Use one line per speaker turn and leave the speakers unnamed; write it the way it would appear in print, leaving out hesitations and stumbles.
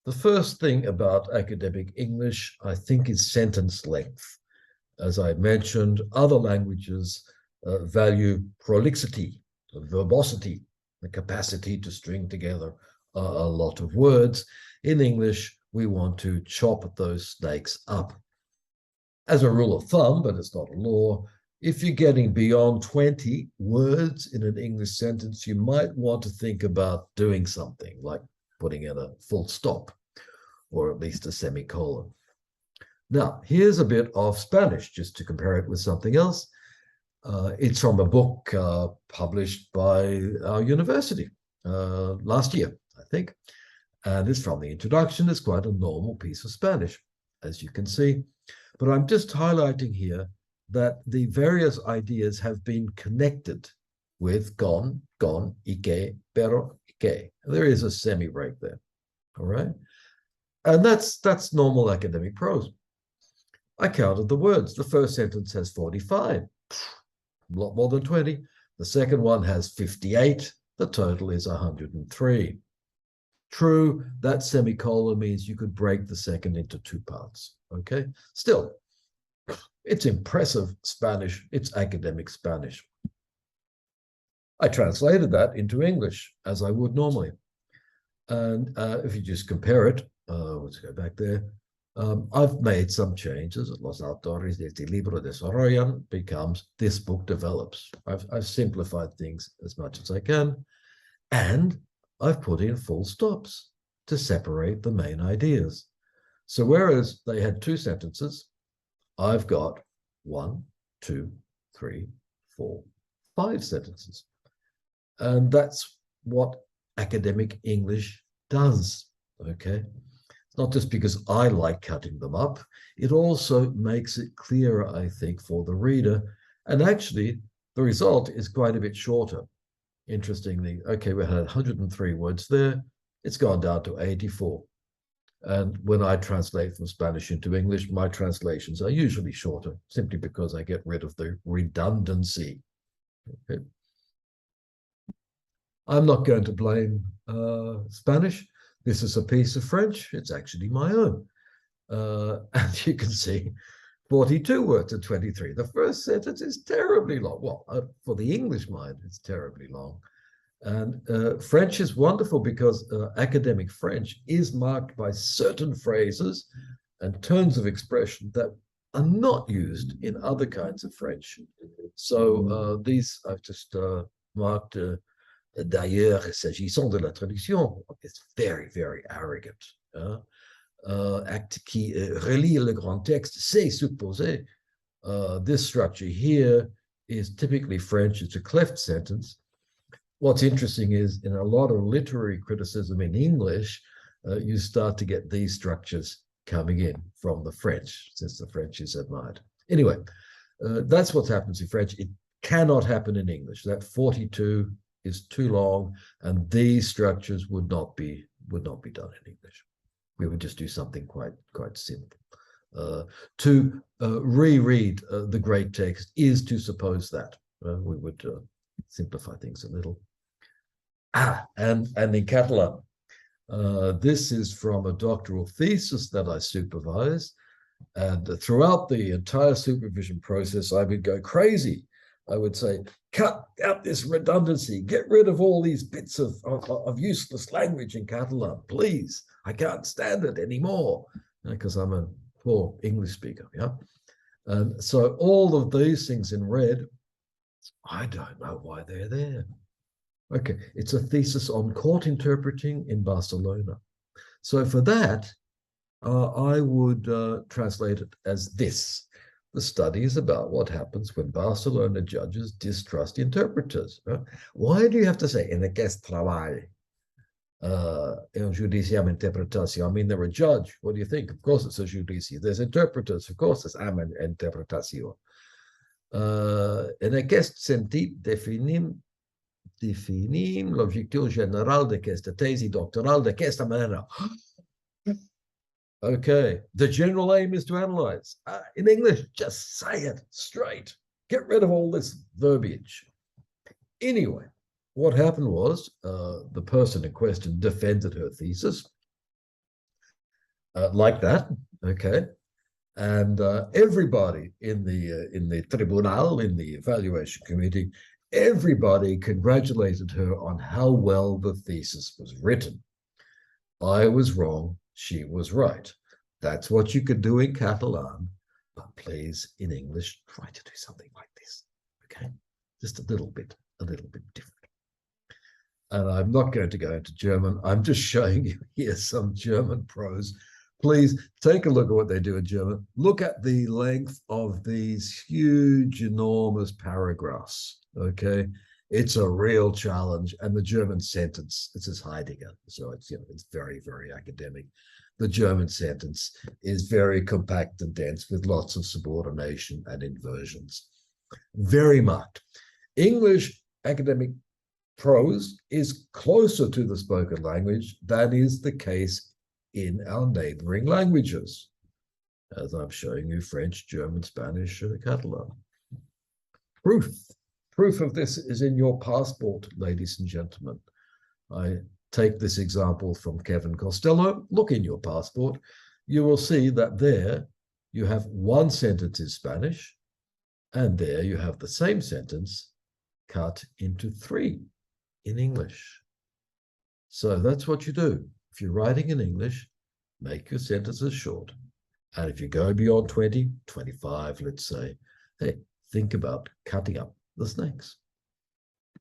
The first thing about academic English, I think, is sentence length. As I mentioned, other languages value prolixity, verbosity, the capacity to string together a lot of words. In English, we want to chop those snakes up. As a rule of thumb, but it's not a law, if you're getting beyond 20 words in an English sentence, you might want to think about doing something like putting in a full stop or at least a semicolon. Now, here's a bit of Spanish, just to compare it with something else. It's from a book published by our university last year, I think. And it's from the introduction. It's quite a normal piece of Spanish, as you can see. But I'm just highlighting here that the various ideas have been connected with con, y que, pero, y que. There is a semi-break there, all right? And that's normal academic prose. I counted the words. The first sentence has 45, a lot more than 20. The second one has 58. The total is 103. True, that semicolon means you could break the second into two parts, okay? Still, it's impressive Spanish. It's academic Spanish. I translated that into English, as I would normally. And if you just compare it, let's go back there. I've made some changes. Los autores de este libro desarrollan becomes this book develops. I've simplified things as much as I can. And I've put in full stops to separate the main ideas. So whereas they had two sentences, I've got 1, 2, 3, 4, 5 sentences. And that's what academic English does, okay? It's not just because I like cutting them up. It also makes it clearer, I think, for the reader. And actually, the result is quite a bit shorter. Interestingly, okay, we had 103 words there. It's gone down to 84. And when I translate from Spanish into English, my translations are usually shorter, simply because I get rid of the redundancy. Okay. I'm not going to blame Spanish. This is a piece of French. It's actually my own. And you can see 42 words and 23. The first sentence is terribly long. Well, for the English mind, it's terribly long. And French is wonderful because academic French is marked by certain phrases and turns of expression that are not used in other kinds of French. So these I've just marked. D'ailleurs, s'agissant de la traduction, it's very, very arrogant. Acte qui relie le grand texte, c'est supposé. This structure here is typically French. It's a cleft sentence. What's interesting is in a lot of literary criticism in English, you start to get these structures coming in from the French, since the French is admired. Anyway, that's what happens in French. It cannot happen in English. That 42 is too long, and these structures would not be done in English. We would just do something quite simple. To reread the great text is to suppose that we would simplify things a little. And in Catalan, this is from a doctoral thesis that I supervised, and throughout the entire supervision process, I would go crazy. I would say, cut out this redundancy, get rid of all these bits of useless language in Catalan, please. I can't stand it anymore, because I'm a poor English speaker, yeah? And so all of these things in red, I don't know why they're there. Okay, it's a thesis on court interpreting in Barcelona. So for that, I would translate it as this. The study is about what happens when Barcelona judges distrust interpreters. Why do you have to say, en aquest treball, un judici amb interpretació? I mean, they're a judge. What do you think? Of course it's a judici. There's interpreters. Of course it's amb interpretació. En aquest sentit, definim l'objectiu general d'aquesta tesi doctoral d'aquesta manera. Okay, the general aim is to analyze. In English, just say it straight. Get rid of all this verbiage. Anyway, what happened was the person in question defended her thesis. like that, okay? And everybody in the tribunal, in the evaluation committee, everybody congratulated her on how well the thesis was written. I was wrong, she was right. That's what you could do in Catalan, but please, in English, try to do something like this, okay? Just a little bit different. And I'm not going to go into German. I'm just showing you here some German prose. Please take a look at what they do in German. Look at the length of these huge, enormous paragraphs, okay? It's a real challenge. And the German sentence, this is Heidegger, so it's, you know, it's very, very academic. The German sentence is very compact and dense with lots of subordination and inversions. Very marked. English academic prose is closer to the spoken language than is the case in our neighboring languages, as I'm showing you French, German, Spanish, and Catalan. Proof of this is in your passport, ladies and gentlemen. I take this example from Kevin Costello. Look in your passport. You will see that there you have one sentence in Spanish, and there you have the same sentence cut into 3 in English. So that's what you do. If you're writing in English, make your sentences short. And if you go beyond 20, 25, let's say, hey, think about cutting up the snakes.